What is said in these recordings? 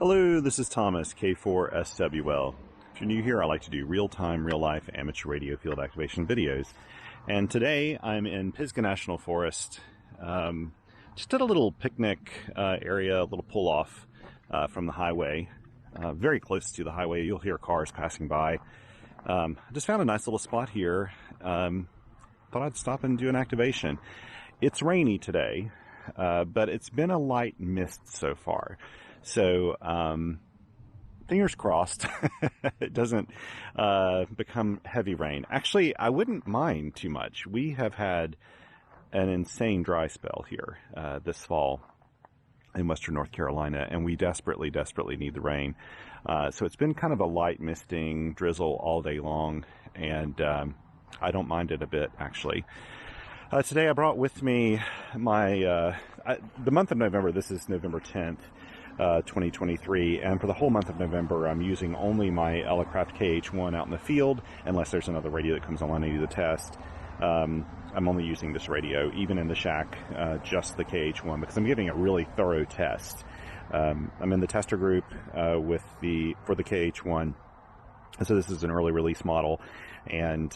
Hello, this is Thomas, K4SWL. If you're new here, I like to do real-time, real-life amateur radio field activation videos. And today I'm in Pisgah National Forest, just at a little picnic area, a little pull-off from the highway, very close to the highway. You'll hear cars passing by. I just found a nice little spot here. Thought I'd stop and do an activation. It's rainy today, but it's been a light mist so far. So, fingers crossed it doesn't become heavy rain. Actually, I wouldn't mind too much. We have had an insane dry spell here this fall in western North Carolina, and we desperately need the rain. So it's been kind of a light misting drizzle all day long, and I don't mind it a bit, actually. Today I brought with me my, the month of November. This is November 10th. 2023, and for the whole month of November I'm using only my Elecraft KH1 out in the field, unless there's another radio that comes online to do the test. I'm only using this radio, even in the shack, just the KH1, because I'm giving a really thorough test. I'm in the tester group for the KH1, so this is an early release model, and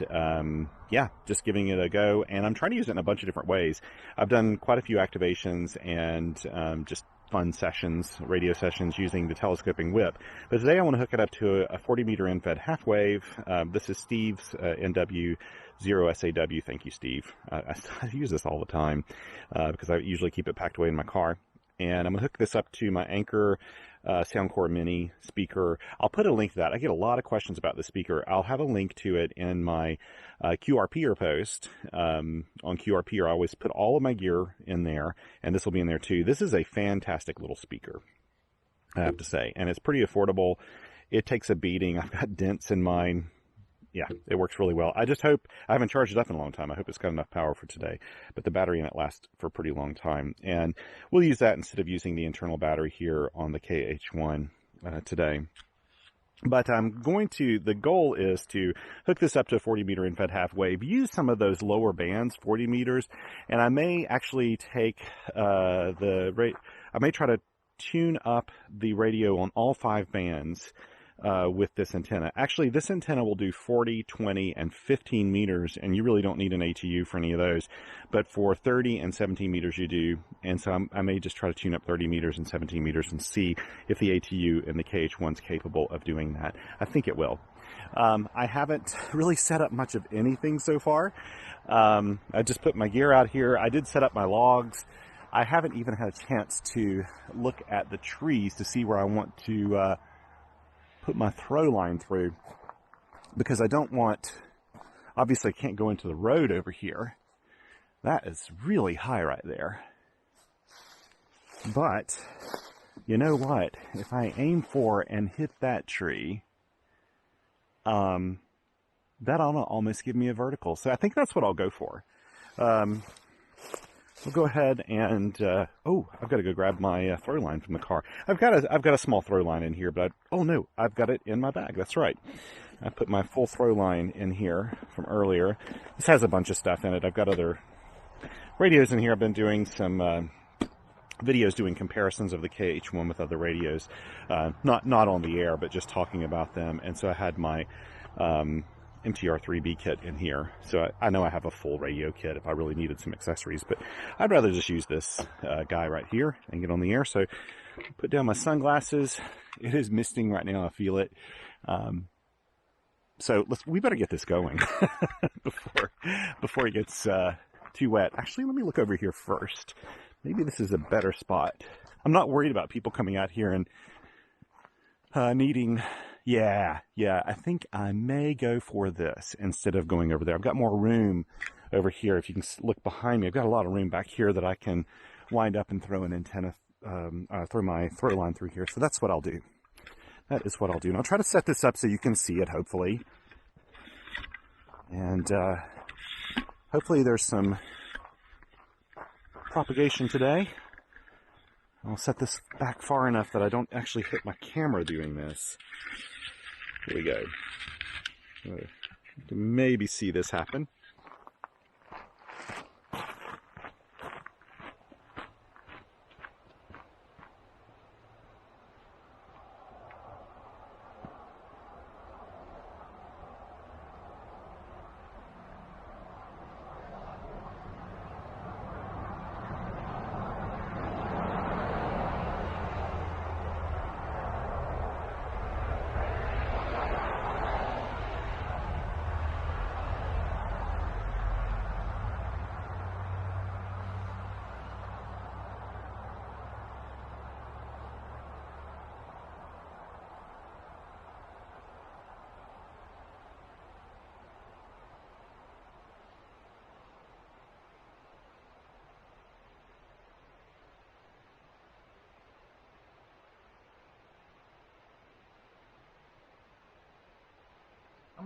yeah, just giving it a go, and I'm trying to use it in a bunch of different ways. I've done quite a few activations and just fun sessions, radio sessions using the telescoping whip. But today I want to hook it up to a 40 meter end-fed half wave. This is Steve's NW0SAW. Thank you, Steve. I use this all the time because I usually keep it packed away in my car. And I'm going to hook this up to my Anchor Soundcore Mini speaker. I'll put a link to that. I get a lot of questions about the speaker. I'll have a link to it in my QRP post. On QRP, I always put all of my gear in there, and this will be in there too. This is a fantastic little speaker, I have to say, and it's pretty affordable. It takes a beating. I've got dents in mine. Yeah, it works really well. I just hope, I haven't charged it up in a long time. I hope it's got enough power for today. But the battery in it lasts for a pretty long time. And we'll use that instead of using the internal battery here on the KH1 today. But the goal is to hook this up to a 40 meter end-fed half wave, use some of those lower bands, 40 meters, and I may actually take I may try to tune up the radio on all 5 bands with this antenna. Actually, this antenna will do 40, 20, and 15 meters, and you really don't need an ATU for any of those. But for 30 and 17 meters you do, and so I may just try to tune up 30 meters and 17 meters and see if the ATU in the KH1 is capable of doing that. I think it will. I haven't really set up much of anything so far. I just put my gear out here. I did set up my logs. I haven't even had a chance to look at the trees to see where I want to put my throw line through, because I don't want, obviously I can't go into the road over here. That is really high right there. But you know what? If I aim for and hit that tree, that'll almost give me a vertical. So I think that's what I'll go for. We'll go ahead and, oh, I've got to go grab my throw line from the car. I've got a small throw line in here, but, oh no, I've got it in my bag. That's right. I put my full throw line in here from earlier. This has a bunch of stuff in it. I've got other radios in here. I've been doing some videos doing comparisons of the KH1 with other radios. Not on the air, but just talking about them. And so I had my MTR3B kit in here, so I know I have a full radio kit if I really needed some accessories, but I'd rather just use this guy right here and get on the air. So put down my sunglasses. It is misting right now, I feel it. So we better get this going before it gets too wet. Actually, let me look over here first. Maybe this is a better spot. I'm not worried about people coming out here and needing. Yeah, I think I may go for this instead of going over there. I've got more room over here. If you can look behind me, I've got a lot of room back here that I can wind up and throw an antenna, throw my throw line through here. So that's what I'll do. That is what I'll do. And I'll try to set this up so you can see it, hopefully. And hopefully there's some propagation today. I'll set this back far enough that I don't actually hit my camera doing this. Here we go. You can maybe see this happen.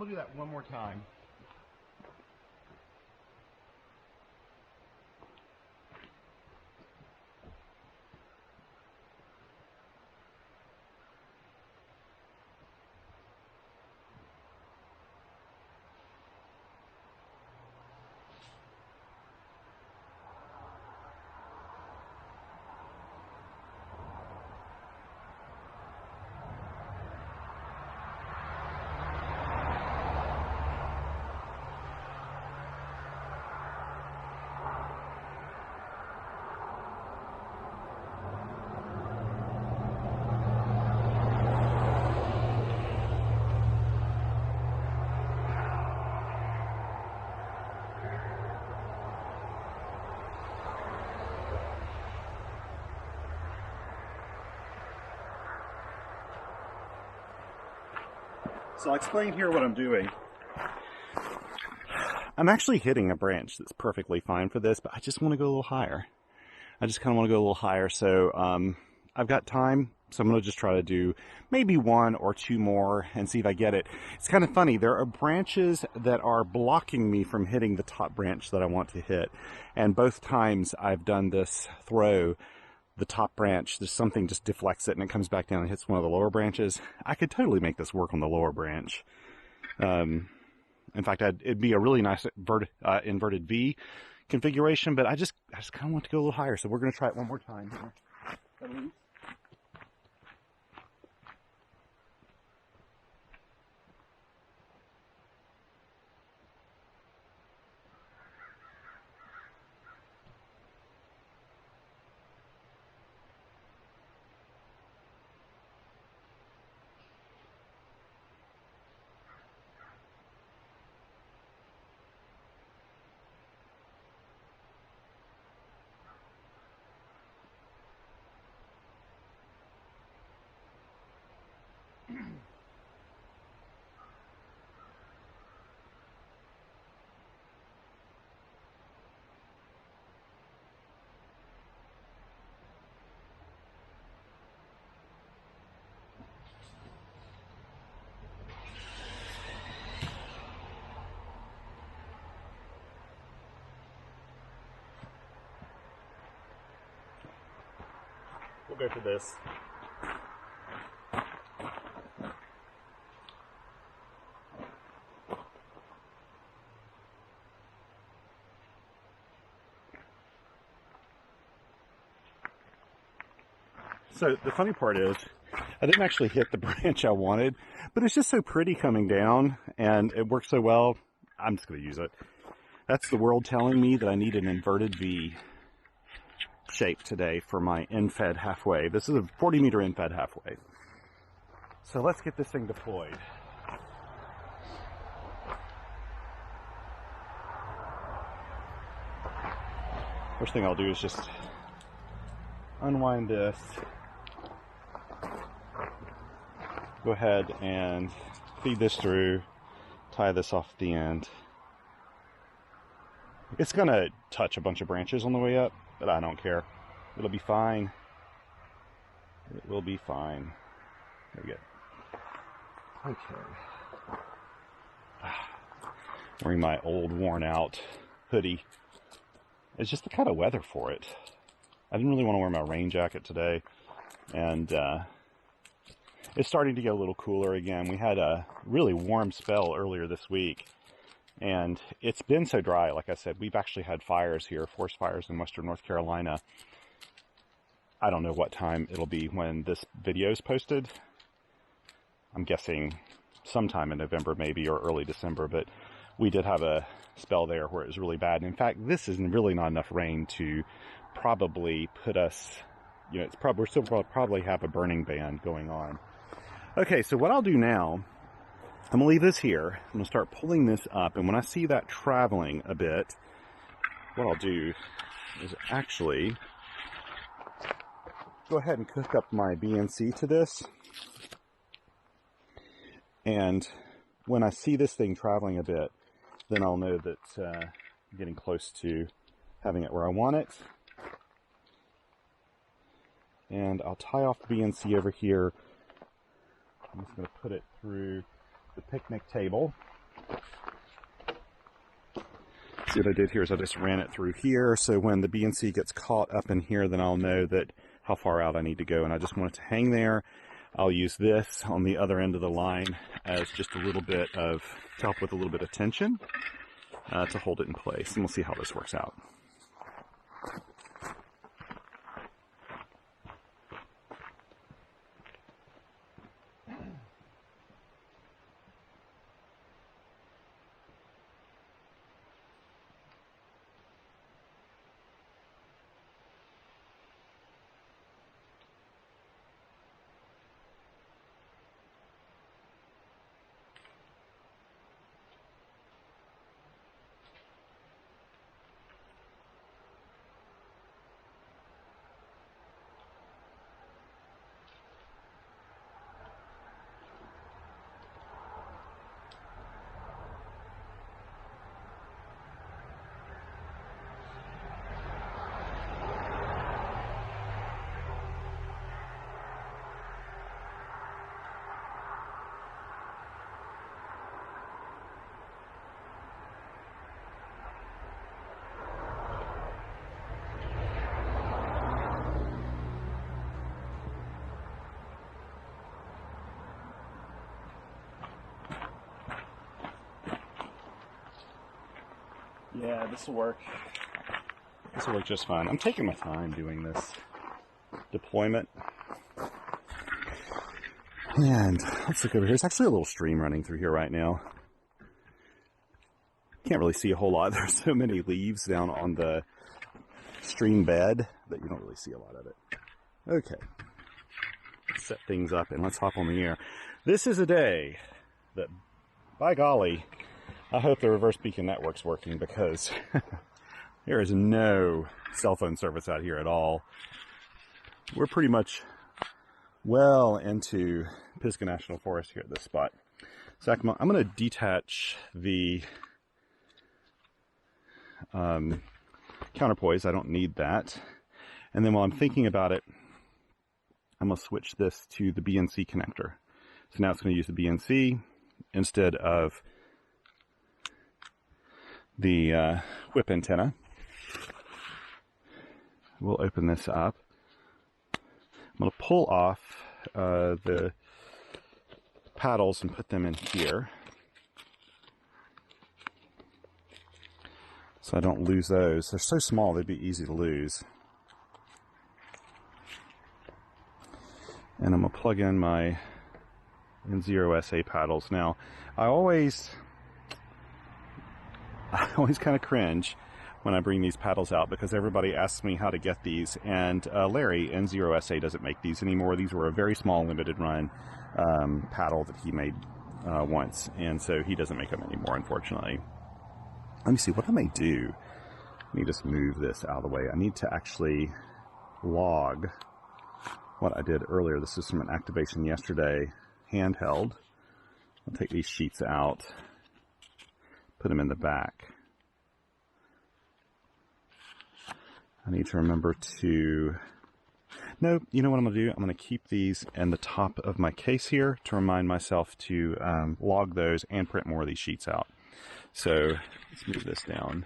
I'm gonna do that one more time. So I'll explain here what I'm doing. I'm actually hitting a branch that's perfectly fine for this, but I just want to go a little higher. I just kind of want to go a little higher. So I've got time, so I'm going to just try to do maybe one or two more and see if I get it. It's kind of funny. There are branches that are blocking me from hitting the top branch that I want to hit. And both times I've done this throw, the top branch, there's something just deflects it and it comes back down and hits one of the lower branches. I could totally make this work on the lower branch. In fact, it'd be a really nice inverted V configuration, but I just kind of want to go a little higher, so we're going to try it one more time here. We'll go for this. So the funny part is, I didn't actually hit the branch I wanted, but it's just so pretty coming down, and it works so well, I'm just going to use it. That's the world telling me that I need an inverted V shape today for my end-fed halfway. This is a 40-meter end-fed halfway. So let's get this thing deployed. First thing I'll do is just unwind this. Go ahead and feed this through, tie this off at the end. It's gonna touch a bunch of branches on the way up, but I don't care. It'll be fine. It will be fine. There we go. Okay. Wearing my old worn out hoodie. It's just the kind of weather for it. I didn't really want to wear my rain jacket today, and it's starting to get a little cooler again. We had a really warm spell earlier this week, and it's been so dry. Like I said, we've actually had fires here, forest fires in western North Carolina. I don't know what time it'll be when this video is posted. I'm guessing sometime in November maybe, or early December, but we did have a spell there where it was really bad. And in fact, this is really not enough rain to probably put us, you know, we're still probably have a burning ban going on. Okay, so what I'll do now, I'm gonna leave this here. I'm gonna start pulling this up, and when I see that traveling a bit, what I'll do is actually go ahead and hook up my BNC to this. And when I see this thing traveling a bit, then I'll know that I'm getting close to having it where I want it. And I'll tie off the BNC over here. I'm just going to put it through the picnic table. See, what I did here is I just ran it through here, so when the BNC gets caught up in here, then I'll know that how far out I need to go, and I just want it to hang there. I'll use this on the other end of the line as just a little bit of, to help with a little bit of tension to hold it in place, and we'll see how this works out. Yeah, this will work. This will work just fine. I'm taking my time doing this deployment. And let's look over here. There's actually a little stream running through here right now. Can't really see a whole lot. There's so many leaves down on the stream bed that you don't really see a lot of it. Okay. Let's set things up and let's hop on the air. This is a day that, by golly, I hope the reverse beacon network's working, because there is no cell phone service out here at all. We're pretty much well into Pisgah National Forest here at this spot. So I'm going to detach the counterpoise. I don't need that. And then while I'm thinking about it, I'm going to switch this to the BNC connector. So now it's going to use the BNC instead of the whip antenna. We'll open this up. I'm going to pull off the paddles and put them in here, so I don't lose those. They're so small, they'd be easy to lose. And I'm going to plug in my N0SA paddles. Now, I always kind of cringe when I bring these paddles out, because everybody asks me how to get these, and Larry, N0SA, doesn't make these anymore. These were a very small limited run paddle that he made once, and so he doesn't make them anymore, unfortunately. Let me see what I may do. Let me just move this out of the way. I need to actually log what I did earlier. This is from an activation yesterday, handheld. I'll take these sheets out, put them in the back. I need to remember to, no, you know what I'm going to do? I'm going to keep these in the top of my case here to remind myself to log those and print more of these sheets out. So let's move this down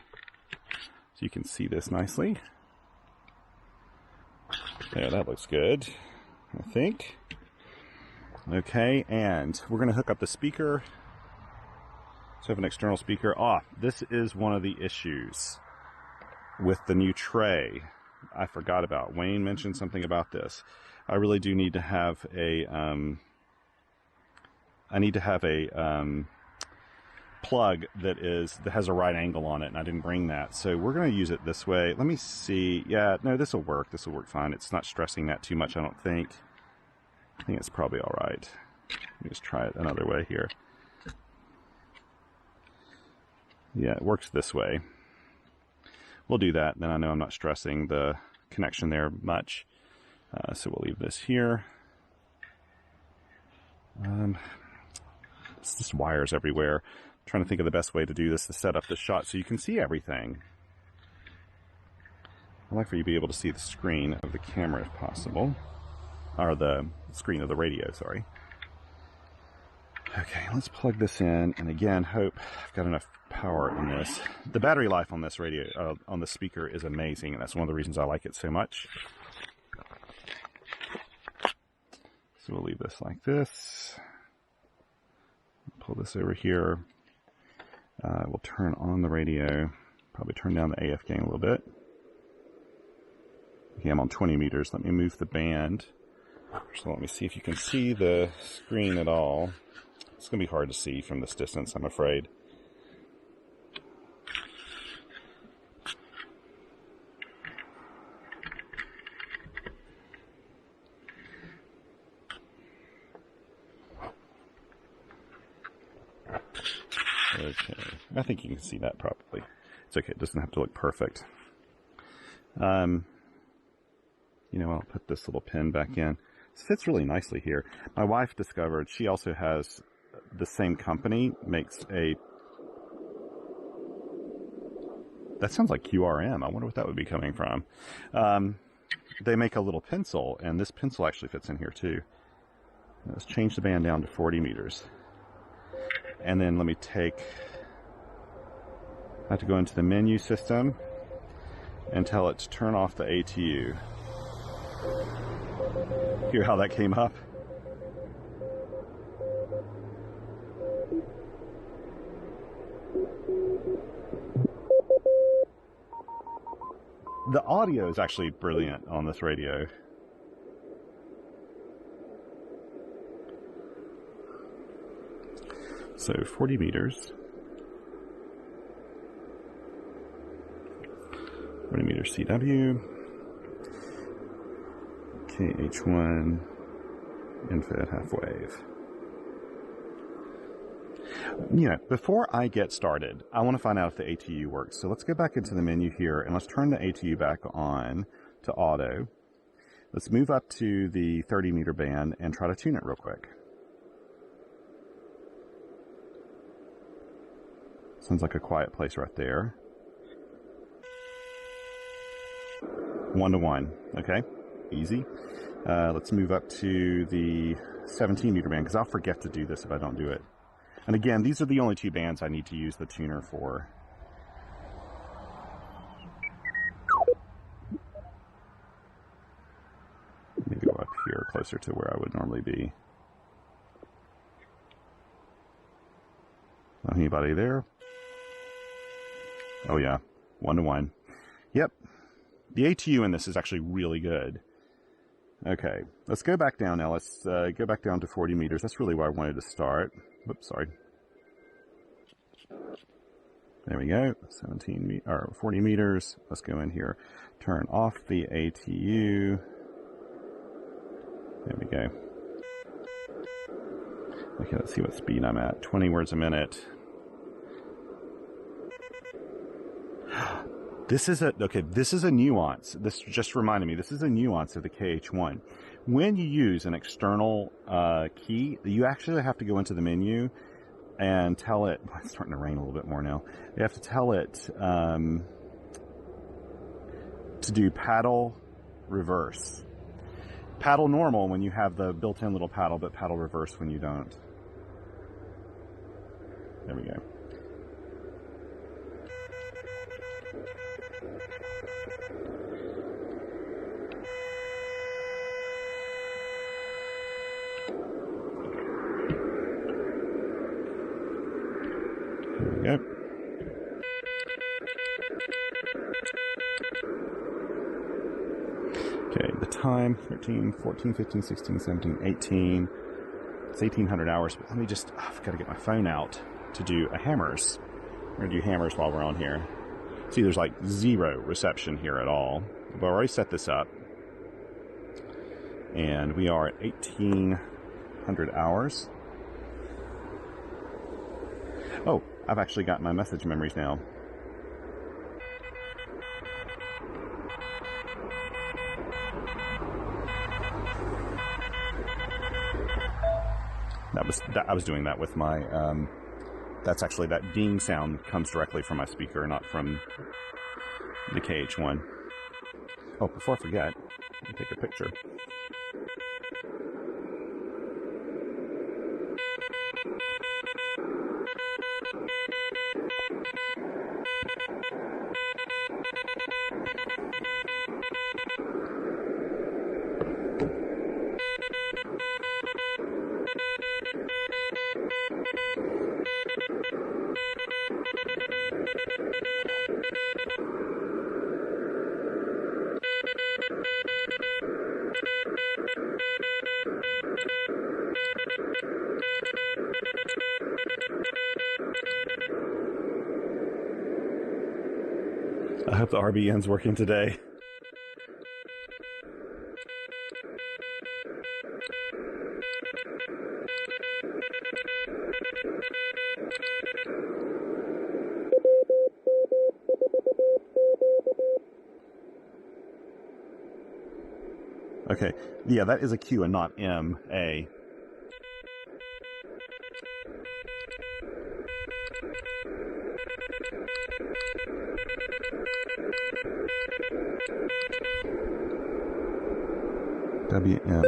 so you can see this nicely. There, that looks good, I think. Okay, and we're going to hook up the speaker. So I have an external speaker. This is one of the issues with the new tray I forgot about. Wayne mentioned something about this. I really do need to have a plug that has a right angle on it, and I didn't bring that, so we're going to use it this way. Let me see. Yeah, no, this will work. This will work fine. It's not stressing that too much, I don't think. I think it's probably all right. Let me just try it another way here. Yeah, it works this way. We'll do that, then I know I'm not stressing the connection there much. So we'll leave this here. It's just wires everywhere. I'm trying to think of the best way to do this to set up the shot so you can see everything. I'd like for you to be able to see the screen of the camera if possible. Or the screen of the radio, sorry. Okay, let's plug this in, and again, hope I've got enough power in this. The battery life on this radio, on the speaker, is amazing, and that's one of the reasons I like it so much. So we'll leave this like this. Pull this over here. We'll turn on the radio. Probably turn down the AF gain a little bit. Okay, I'm on 20 meters. Let me move the band. So let me see if you can see the screen at all. It's going to be hard to see from this distance, I'm afraid. Okay, I think you can see that probably. It's okay, it doesn't have to look perfect. You know, I'll put this little pin back in. This fits really nicely here. My wife discovered, she also has the same company, makes a, that sounds like QRM. I wonder what that would be coming from. They make a little pencil, and this pencil actually fits in here too. Let's change the band down to 40 meters. And then let me take, I have to go into the menu system and tell it to turn off the ATU. Hear how that came up? The audio is actually brilliant on this radio. So 40 meters. 40 meters CW. KH1 infrared half wave. You know, before I get started, I want to find out if the ATU works. So let's go back into the menu here and let's turn the ATU back on to auto. Let's move up to the 30 meter band and try to tune it real quick. Sounds like a quiet place right there. 1-to-1, okay, easy. Let's move up to the 17 meter band because I'll forget to do this if I don't do it. And again, these are the only two bands I need to use the tuner for. Let me go up here closer to where I would normally be. Anybody there? Oh yeah, 1-to-1. Yep. The ATU in this is actually really good. Okay, let's go back down now. Let's go back down to 40 meters. That's really where I wanted to start. Whoops, sorry. There we go. 40 meters. Let's go in here. Turn off the ATU. There we go. Okay, let's see what speed I'm at. 20 words a minute. This is a nuance. This just reminded me, this is a nuance of the KH1. When you use an external key, you actually have to go into the menu and tell it, it's starting to rain a little bit more now. You have to tell it to do paddle reverse. Paddle normal when you have the built-in little paddle, but paddle reverse when you don't. There we go. Yep. Okay, the time, 13, 14, 15, 16, 17, 18. It's 1,800 hours, but let me just, I've got to get my phone out to do a hammers. We're going to do hammers while we're on here. See, there's like zero reception here at all. I've already set this up. And we are at 1,800 hours. Oh, I've actually got my message memories now. I was doing that with my, that's actually, that ding sound comes directly from my speaker, not from the KH1. Oh, before I forget, let me take a picture. I hope the RBN's working today. Okay, yeah, that is a Q and not M, A. WM.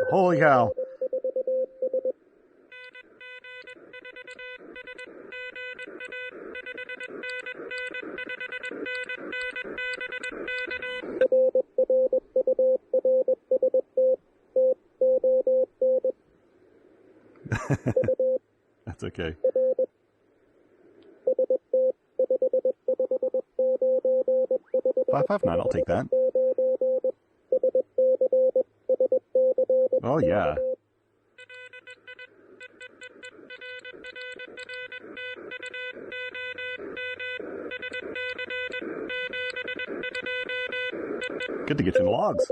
Holy cow. That's okay. $559, I'll take that. Oh, yeah. Good to get you in the logs.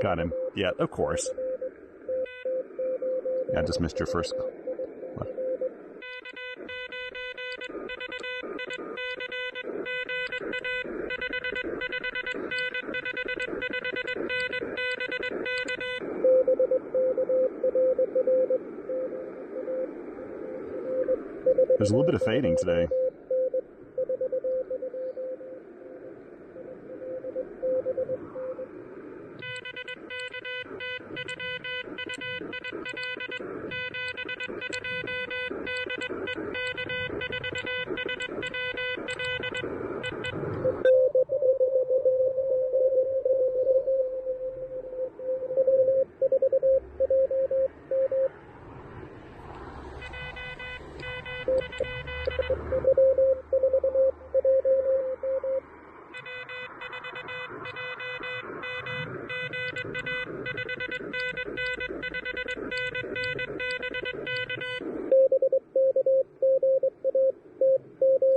Got him. Yeah, of course. Yeah, I just missed your first. What? There's a little bit of fading today.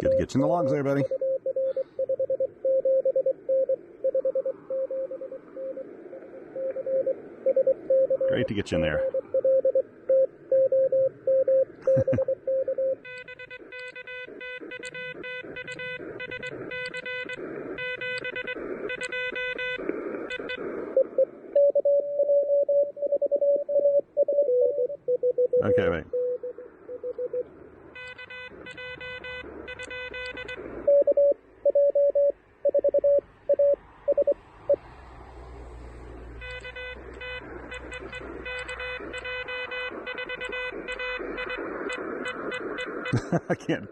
Good to get you in the logs there, buddy. Great to get you in there. Okay, wait. I can't.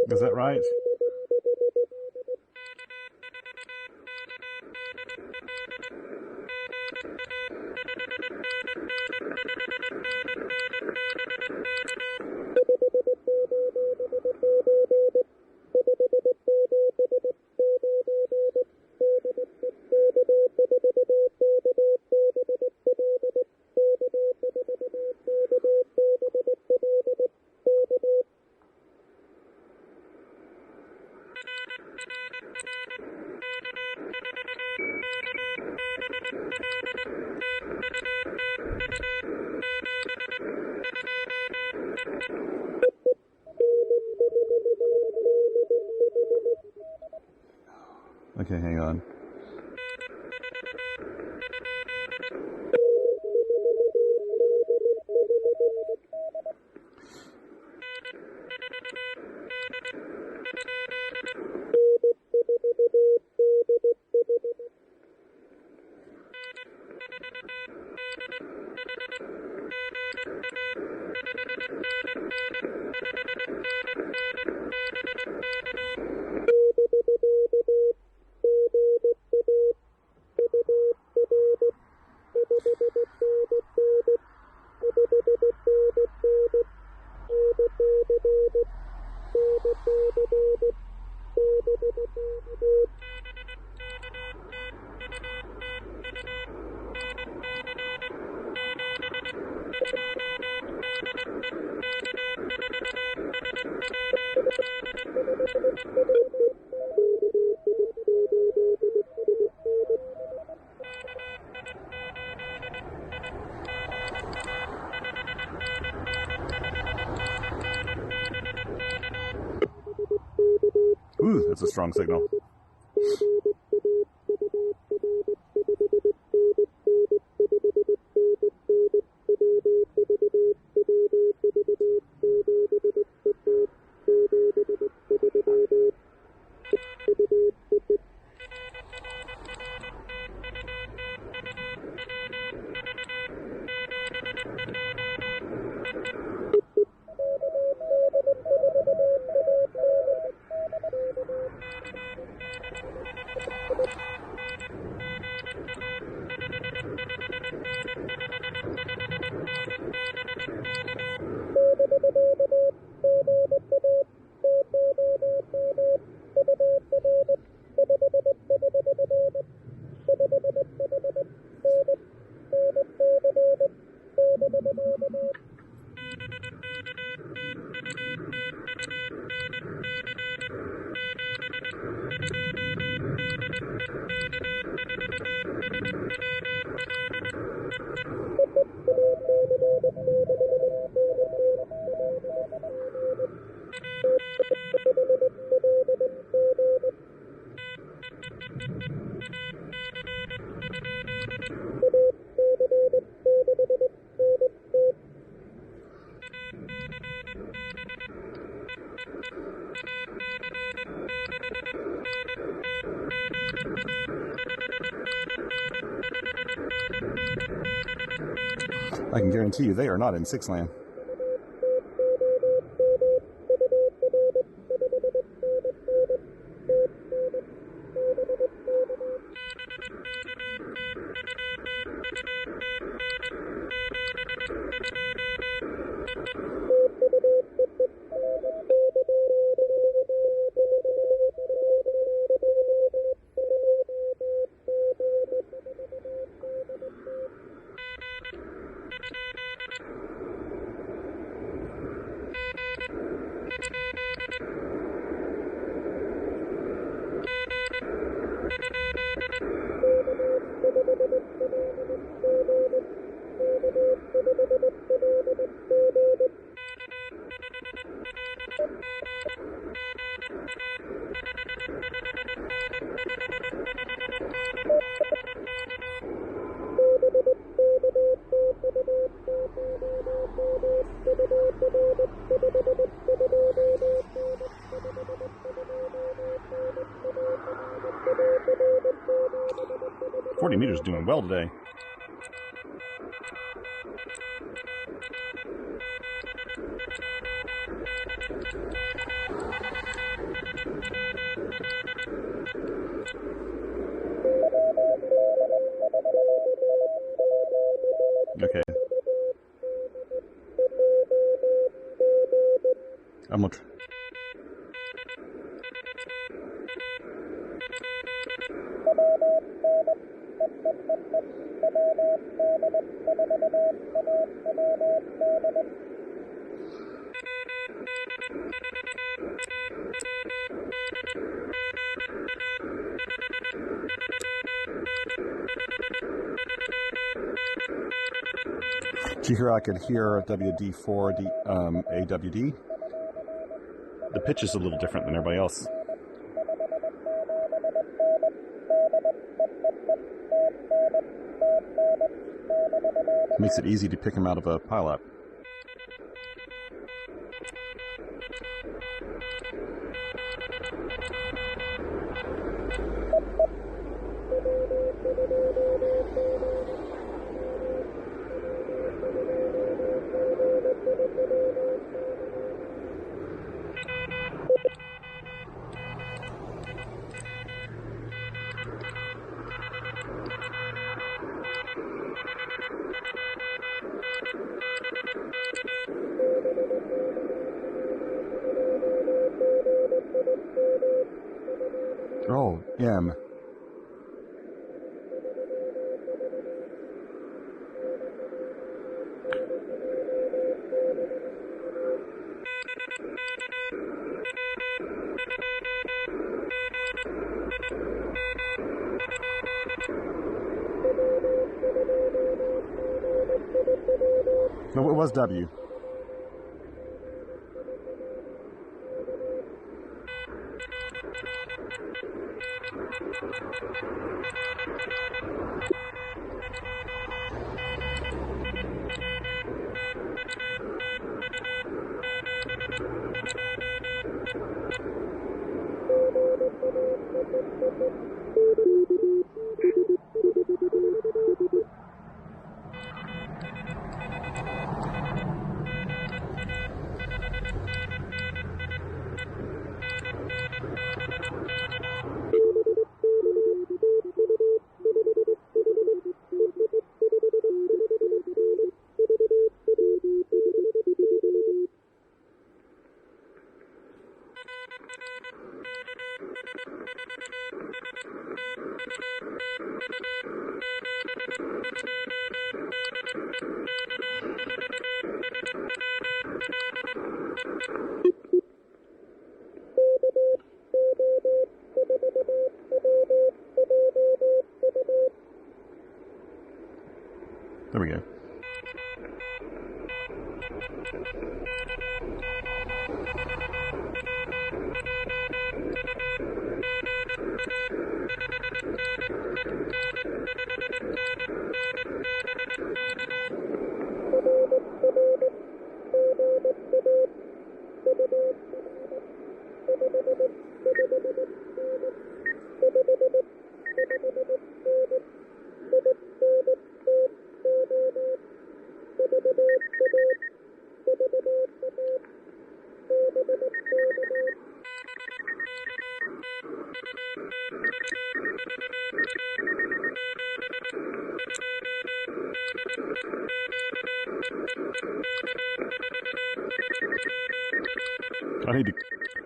Is that right? Okay, hang on. Ooh, that's a strong signal. I can guarantee you they are not in Six Land. meter's doing well today. Okay. I'm gonna Did you hear I could hear WD4 AWD? The pitch is a little different than everybody else. Makes it easy to pick him out of a pileup. Oh, M. No, it was W. There we go.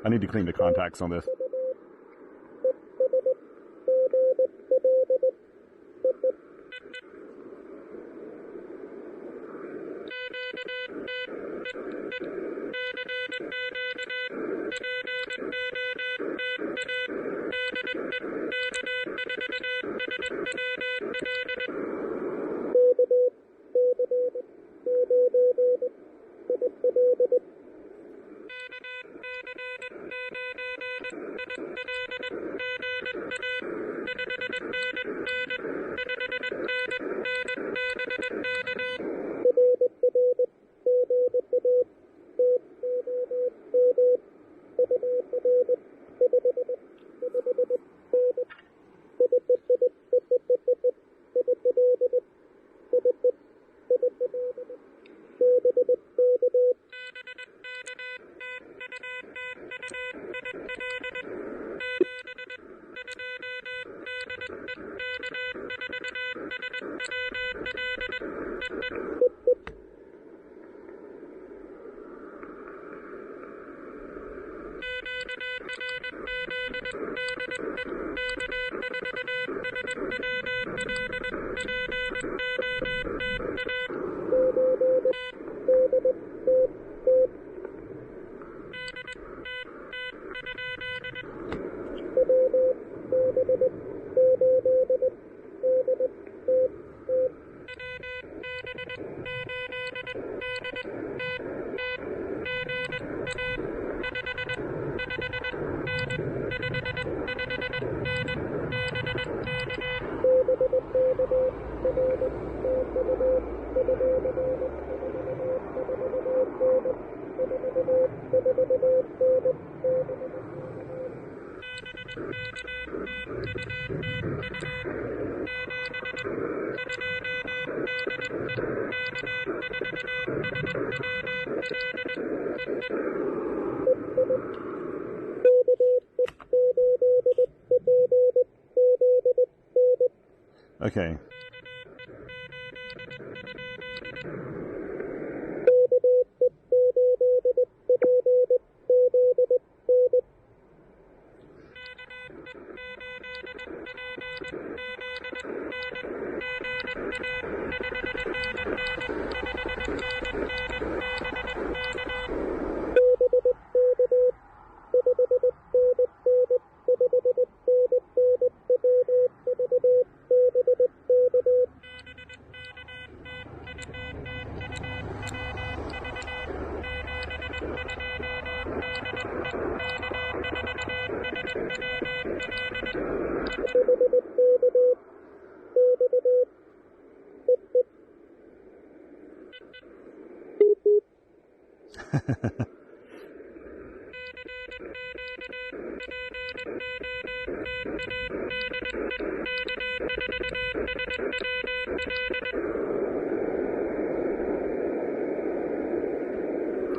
I need to clean the contacts on this. Okay.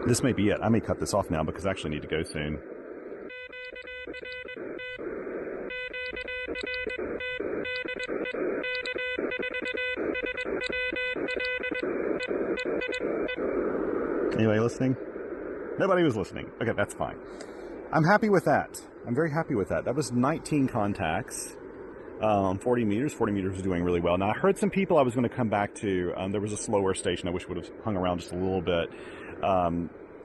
This may be it. I may cut this off now because I actually need to go soon. Anybody listening? Nobody was listening. Okay, that's fine. I'm happy with that. I'm very happy with that. That was 19 contacts on 40 meters. 40 meters is doing really well. Now, I heard some people I was going to come back to. There was a slower station I wish would have hung around just a little bit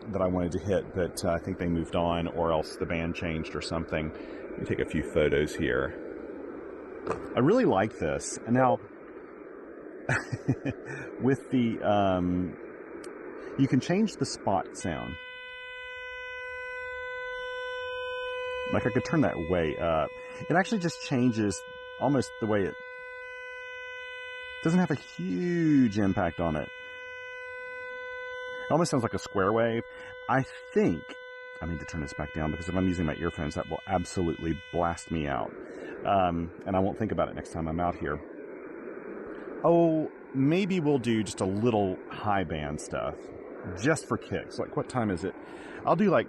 that I wanted to hit, but I think they moved on or else the band changed or something. Let me take a few photos here. I really like this. And now, with the, you can change the spot sound. Like I could turn that way up. It actually just changes almost the way it doesn't have a huge impact on it. It almost sounds like a square wave. I think I need to turn this back down because if I'm using my earphones, that will absolutely blast me out. And I won't think about it next time I'm out here. Oh, maybe we'll do just a little high band stuff just for kicks. Like, what time is it? I'll do like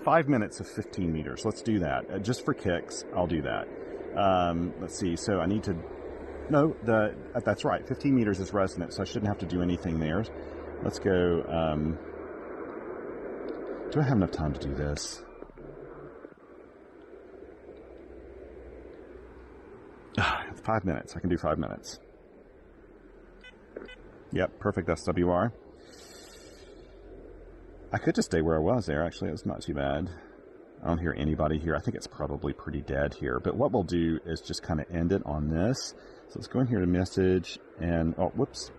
5 minutes of 15 meters. Let's do that. Just for kicks, I'll do that. Let's see. So I need to... No, that's right. 15 meters is resonant, so I shouldn't have to do anything there. Let's go... do I have enough time to do this? It's 5 minutes. I can do 5 minutes. Yep, perfect SWR. I could just stay where I was there, actually. It's not too bad. I don't hear anybody here. I think it's probably pretty dead here. But what we'll do is just kind of end it on this. So let's go in here to message and... Oh, whoops.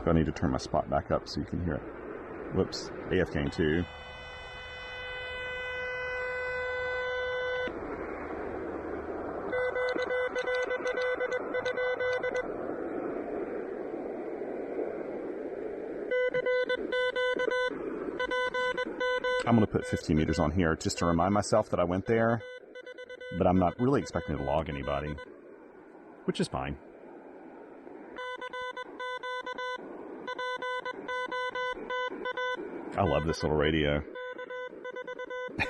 I need to turn my spot back up so you can hear it. Whoops. AF gain 2. I'm going to put 15 meters on here just to remind myself that I went there, but I'm not really expecting to log anybody, which is fine. I love this little radio.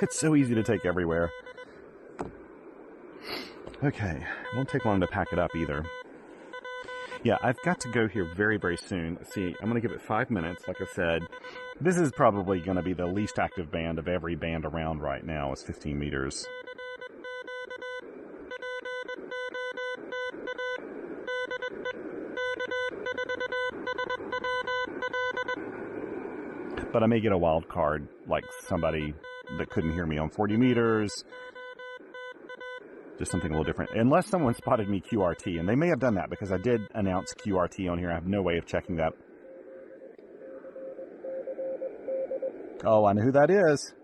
It's so easy to take everywhere. Okay, it won't take long to pack it up either. Yeah, I've got to go here very, very soon. See, I'm going to give it 5 minutes, like I said. This is probably going to be the least active band of every band around right now. It's 15 meters. But I may get a wild card, like somebody that couldn't hear me on 40 meters. Just something a little different. Unless someone spotted me QRT, and they may have done that because I did announce QRT on here. I have no way of checking that. Oh, I know who that is.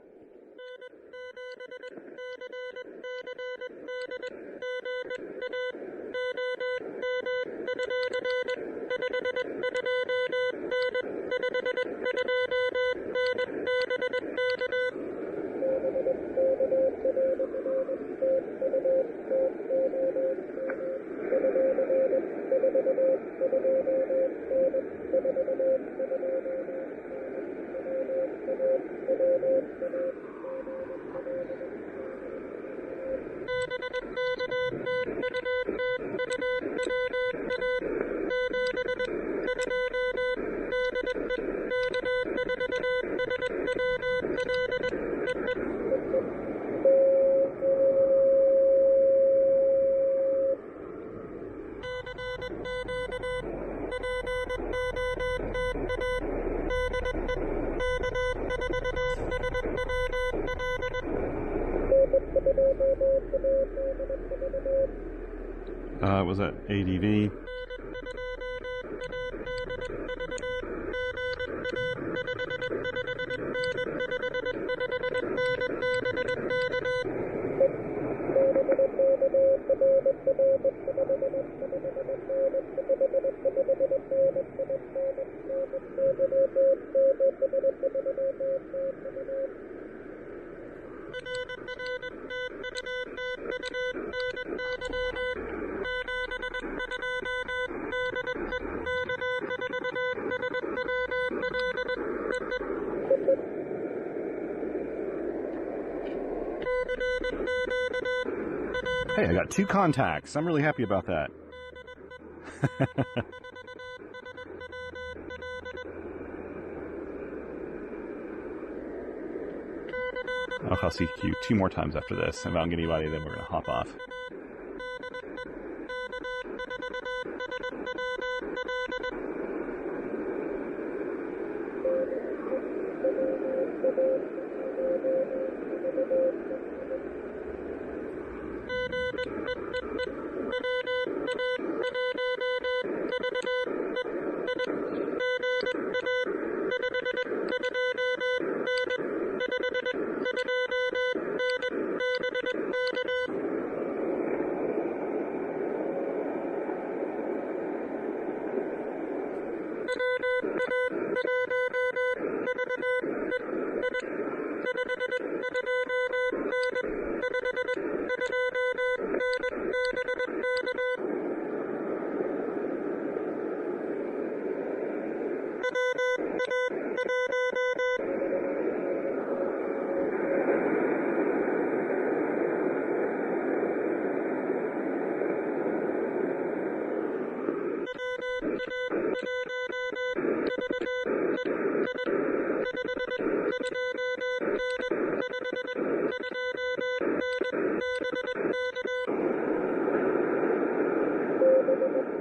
Was that ADV? Hey, I got 2 contacts. I'm really happy about that. I'll see you 2 more times after this. If I don't get anybody, then we're going to hop off.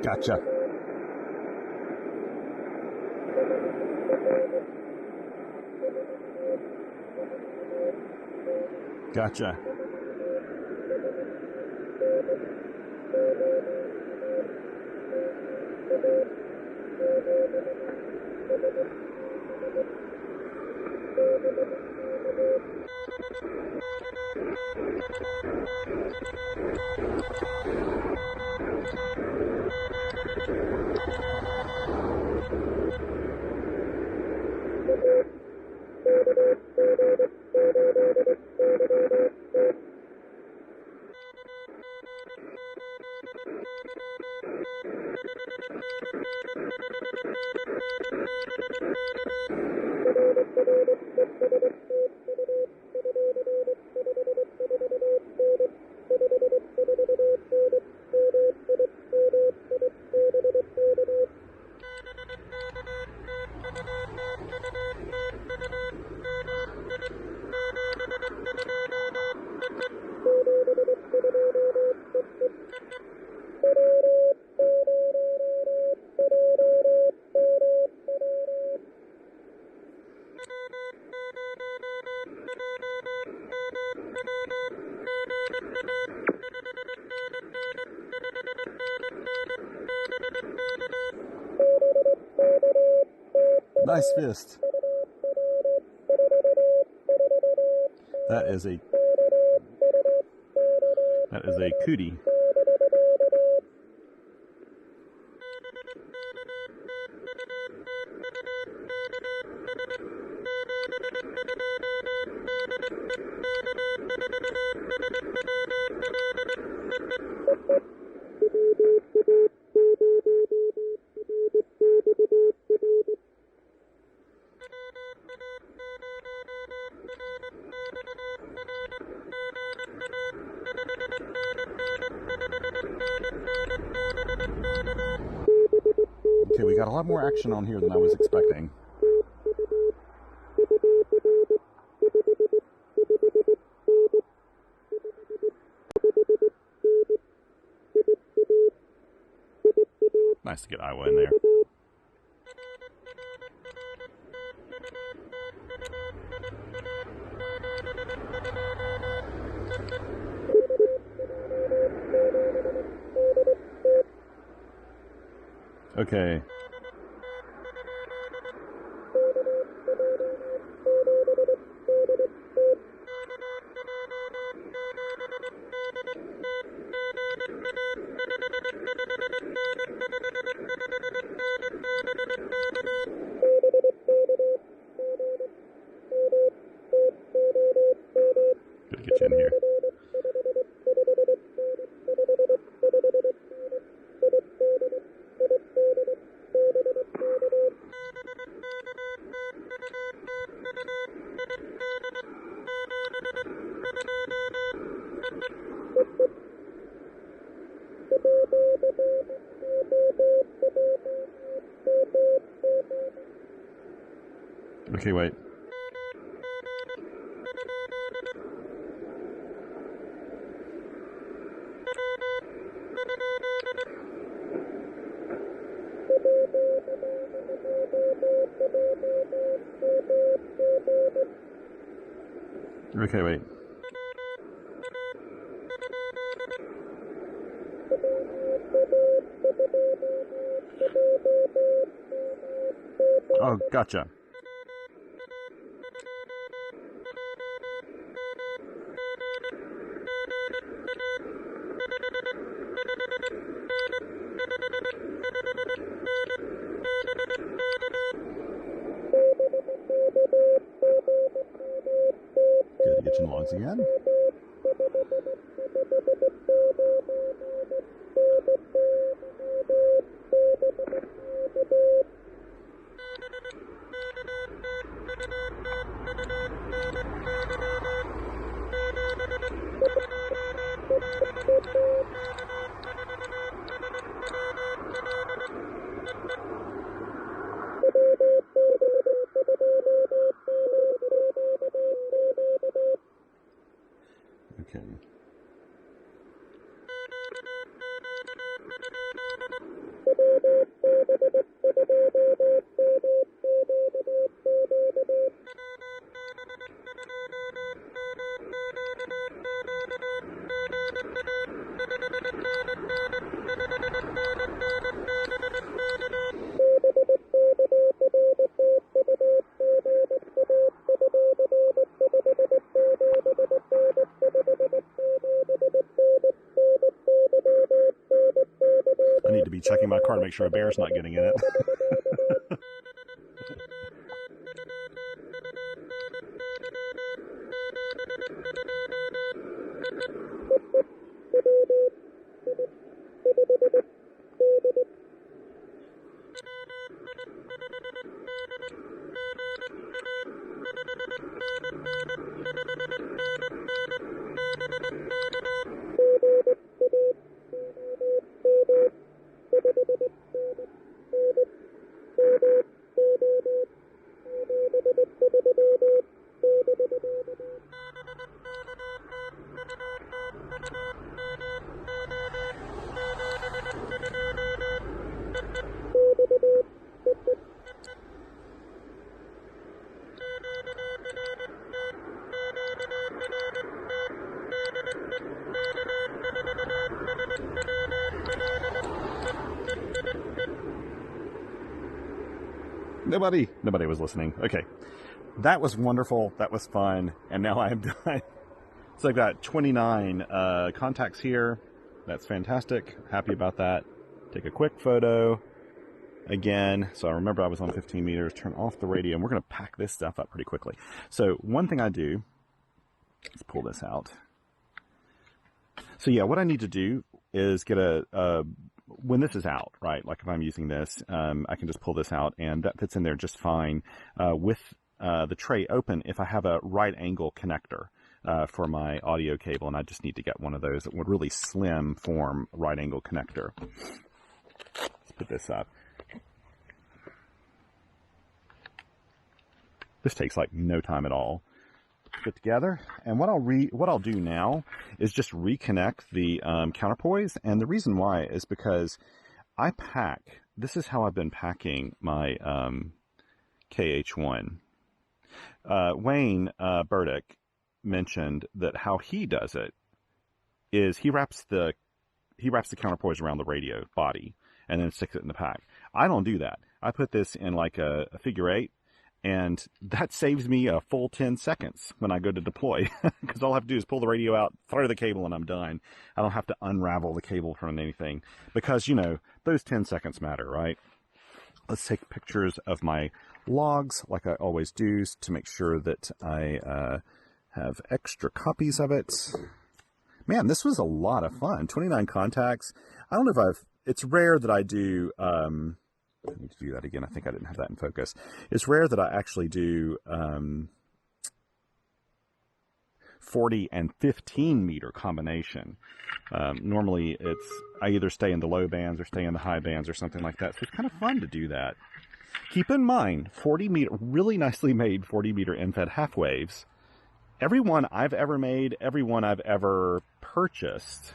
Gotcha. Gotcha. Nice fist. That is a cootie. Okay, we got a lot more action on here than I was expecting. Nice to get Iowa in there. Okay. Gotta get you in here. Okay, wait. Okay, wait. Oh, gotcha. Good, get your logs again. Okay. I need to be checking my car to make sure a bear's not getting in it. Nobody was listening. Okay. That was wonderful. That was fun. And now I am done. So I've got 29 contacts here. That's fantastic. Happy about that. Take a quick photo. Again, so I remember I was on 15 meters. Turn off the radio. And we're going to pack this stuff up pretty quickly. So one thing I do, let's pull this out. So yeah, what I need to do is get when this is out, right? Like if I'm using this, I can just pull this out and that fits in there just fine with the tray open if I have a right angle connector for my audio cable, and I just need to get one of those that would really slim form right angle connector. Let's put this up. This takes like no time at all to put together. And what I'll do now is just reconnect the counterpoise. And the reason why is because I pack. This is how I've been packing my KH1. Wayne Burdick mentioned that how he does it is he wraps the counterpoise around the radio body and then sticks it in the pack. I don't do that. I put this in like a figure 8. And that saves me a full 10 seconds when I go to deploy. Because all I have to do is pull the radio out, throw the cable, and I'm done. I don't have to unravel the cable from anything. Because, you know, those 10 seconds matter, right? Let's take pictures of my logs, like I always do, to make sure that I have extra copies of it. Man, this was a lot of fun. 29 contacts. I don't know if it's rare that I do... I need to do that again. I think I didn't have that in focus. It's rare that I actually do 40 and 15 meter combination. Normally I either stay in the low bands or stay in the high bands or something like that. So it's kind of fun to do that. Keep in mind, 40 meter, really nicely made 40 meter end-fed half waves. Every one I've ever made, every one I've ever purchased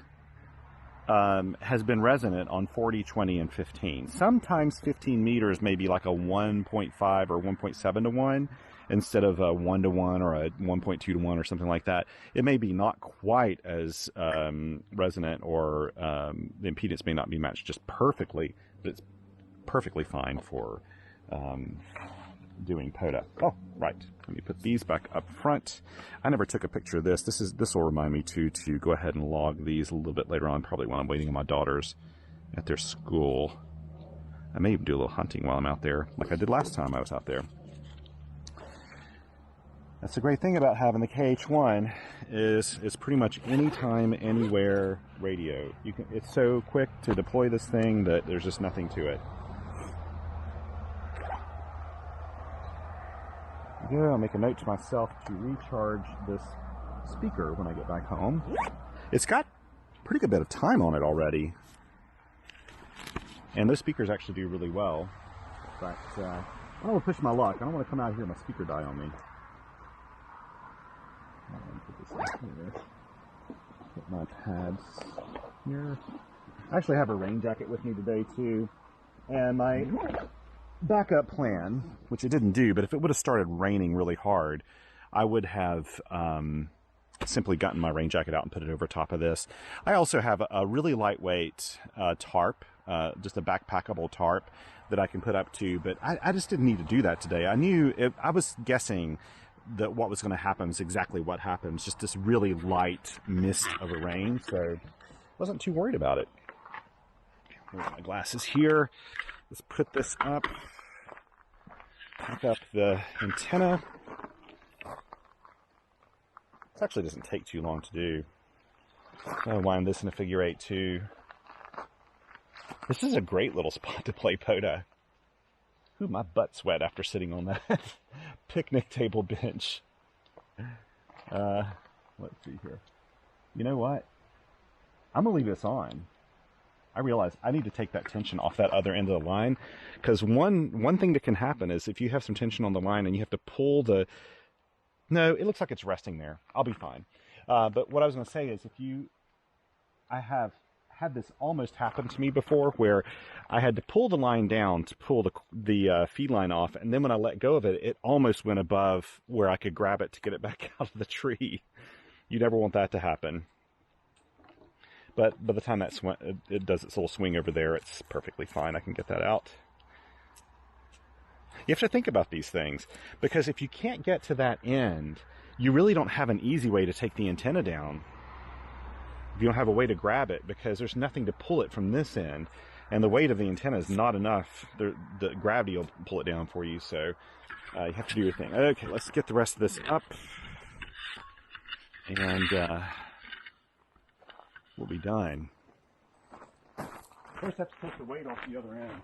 has been resonant on 40, 20, and 15. Sometimes 15 meters may be like a 1.5 or 1.7 to 1 instead of a 1 to 1 or a 1.2 to 1 or something like that. It may be not quite as resonant, or the impedance may not be matched just perfectly, but it's perfectly fine for doing POTA. Oh, right. Let me put these back up front. I never took a picture of this. This will remind me to go ahead and log these a little bit later on, probably when I'm waiting on my daughters at their school. I may even do a little hunting while I'm out there, like I did last time I was out there. That's the great thing about having the KH1 is it's pretty much anytime, anywhere radio. It's so quick to deploy this thing that there's just nothing to it. Yeah, I'll make a note to myself to recharge this speaker when I get back home. It's got a pretty good bit of time on it already. And those speakers actually do really well. But I don't want to push my luck. I don't want to come out here and my speaker die on me. Put this in here. Put my pads here. I actually have a rain jacket with me today too. And my backup plan, which it didn't do, but if it would have started raining really hard, I would have simply gotten my rain jacket out and put it over top of this. I also have a really lightweight tarp, just a backpackable tarp that I can put up to, but I just didn't need to do that today. I was guessing that what was going to happen is exactly what happens, just this really light mist of a rain, so I wasn't too worried about it. Put my glasses here. Let's put this up. Pack up the antenna. This actually doesn't take too long to do. I'll wind this in a figure 8 too. This is a great little spot to play POTA. Ooh, my butt sweat after sitting on that picnic table bench. Let's see here. You know what? I'm gonna leave this on. I realize I need to take that tension off that other end of the line, because one thing that can happen is if you have some tension on the line and you have to pull the... No, it looks like it's resting there. I'll be fine. But what I was going to say is I have had this almost happen to me before, where I had to pull the line down to pull the feed line off, and then when I let go of it, it almost went above where I could grab it to get it back out of the tree. You never want that to happen. But by the time it does its little swing over there, it's perfectly fine. I can get that out. You have to think about these things, because if you can't get to that end, you really don't have an easy way to take the antenna down. If you don't have a way to grab it, because there's nothing to pull it from this end, and the weight of the antenna is not enough. The gravity will pull it down for you, so you have to do your thing. Okay, let's get the rest of this up, and we'll be done. First, I have to take the weight off the other end.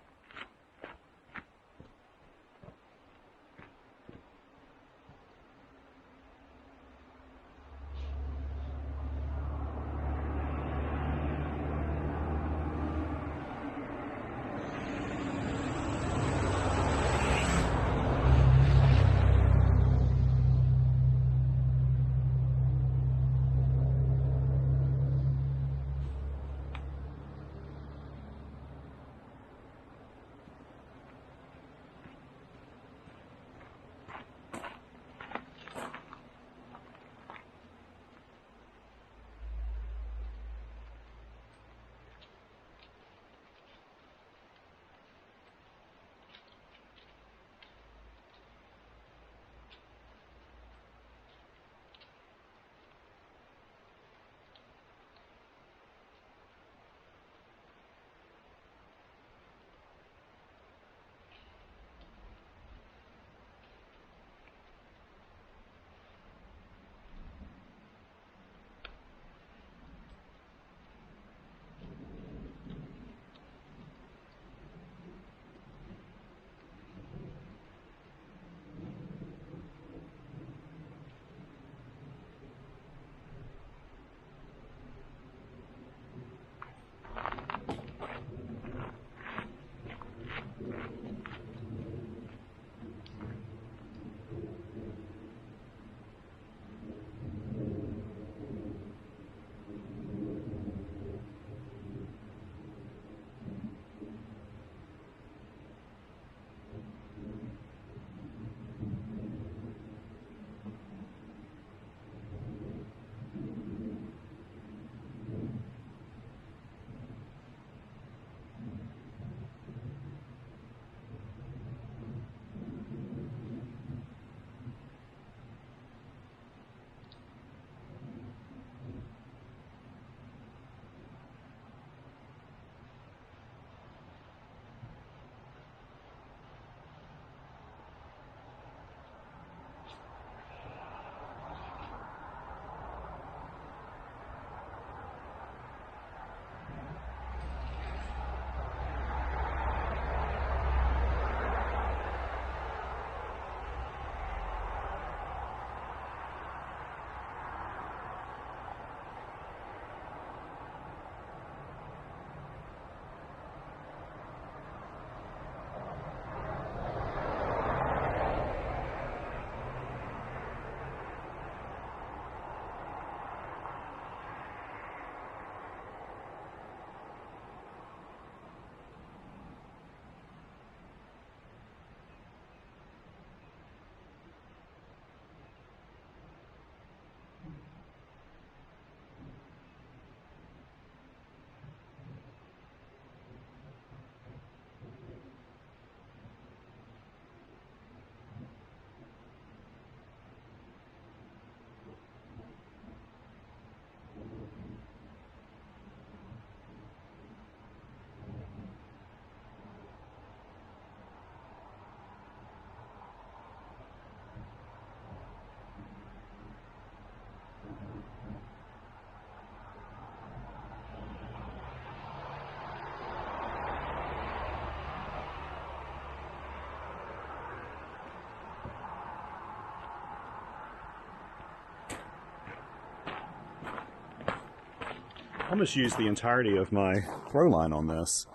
I almost used the entirety of my throw line on this.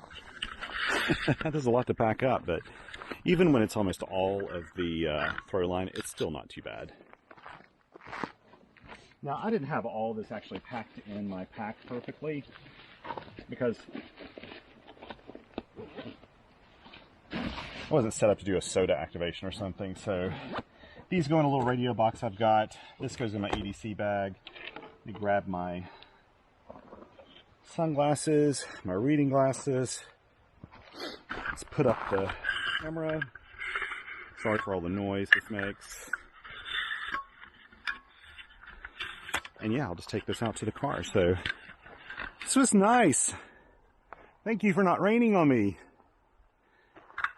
There's a lot to pack up, but even when it's almost all of the throw line, it's still not too bad. Now, I didn't have all this actually packed in my pack perfectly, because I wasn't set up to do a SOTA activation or something, so these go in a little radio box I've got. This goes in my EDC bag. Let me grab my sunglasses, my reading glasses. Let's put up the camera. Sorry for all the noise this makes. And yeah, I'll just take this out to the car. So this was nice. Thank you for not raining on me.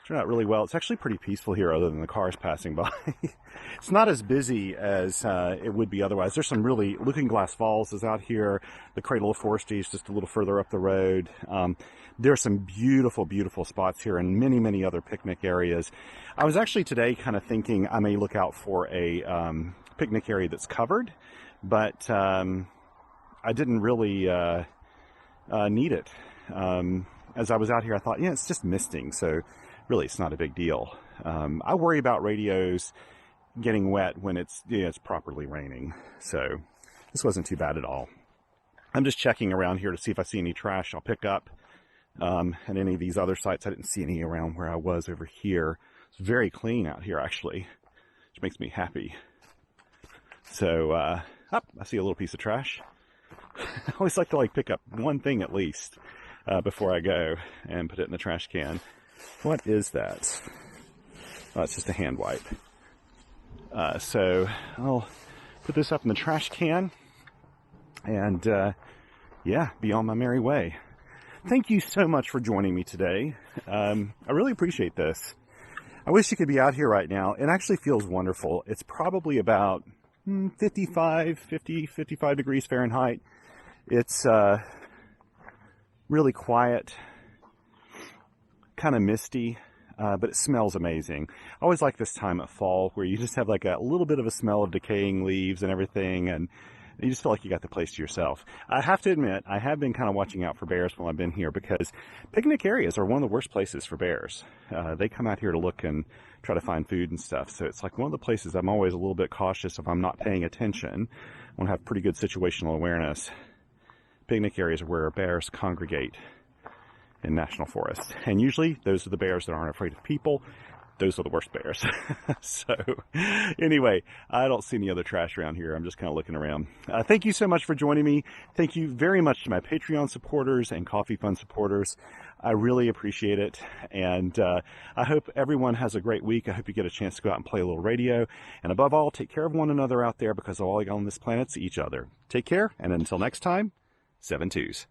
Turned out really well. It's actually pretty peaceful here other than the cars passing by. It's not as busy as it would be otherwise. There's some really, Looking Glass Falls is out here. The Cradle of Forestry is just a little further up the road. There's some beautiful, beautiful spots here and many, many other picnic areas. I was actually today kind of thinking I may look out for a picnic area that's covered, but I didn't really need it. As I was out here, I thought, yeah, it's just misting, so really it's not a big deal. I worry about radios getting wet when it's properly raining, so this wasn't too bad at all. I'm just checking around here to see if I see any trash I'll pick up. At any of these other sites, I didn't see any around where I was over here. It's very clean out here, actually, which makes me happy. So, I see a little piece of trash. I always like to pick up one thing at least before I go and put it in the trash can. What is that? Oh, it's just a hand wipe. So I'll put this up in the trash can and yeah, be on my merry way. Thank you so much for joining me today. I really appreciate this. I wish you could be out here right now. It actually feels wonderful. It's probably about 55 degrees Fahrenheit. It's really quiet, kind of misty, but it smells amazing. I always like this time of fall where you just have a little bit of a smell of decaying leaves and everything, and you just feel like you got the place to yourself. I have to admit, I have been kind of watching out for bears while I've been here because picnic areas are one of the worst places for bears. They come out here to look and try to find food and stuff. So it's one of the places I'm always a little bit cautious if I'm not paying attention. I want to have pretty good situational awareness. Picnic areas are where bears congregate in national forests. And usually those are the bears that aren't afraid of people. Those are the worst bears. So anyway, I don't see any other trash around here. I'm just kind of looking around. Thank you so much for joining me. Thank you very much to my Patreon supporters and Coffee Fund supporters. I really appreciate it. And I hope everyone has a great week. I hope you get a chance to go out and play a little radio. And above all, take care of one another out there because all on this planet's each other. Take care. And until next time, 7 twos.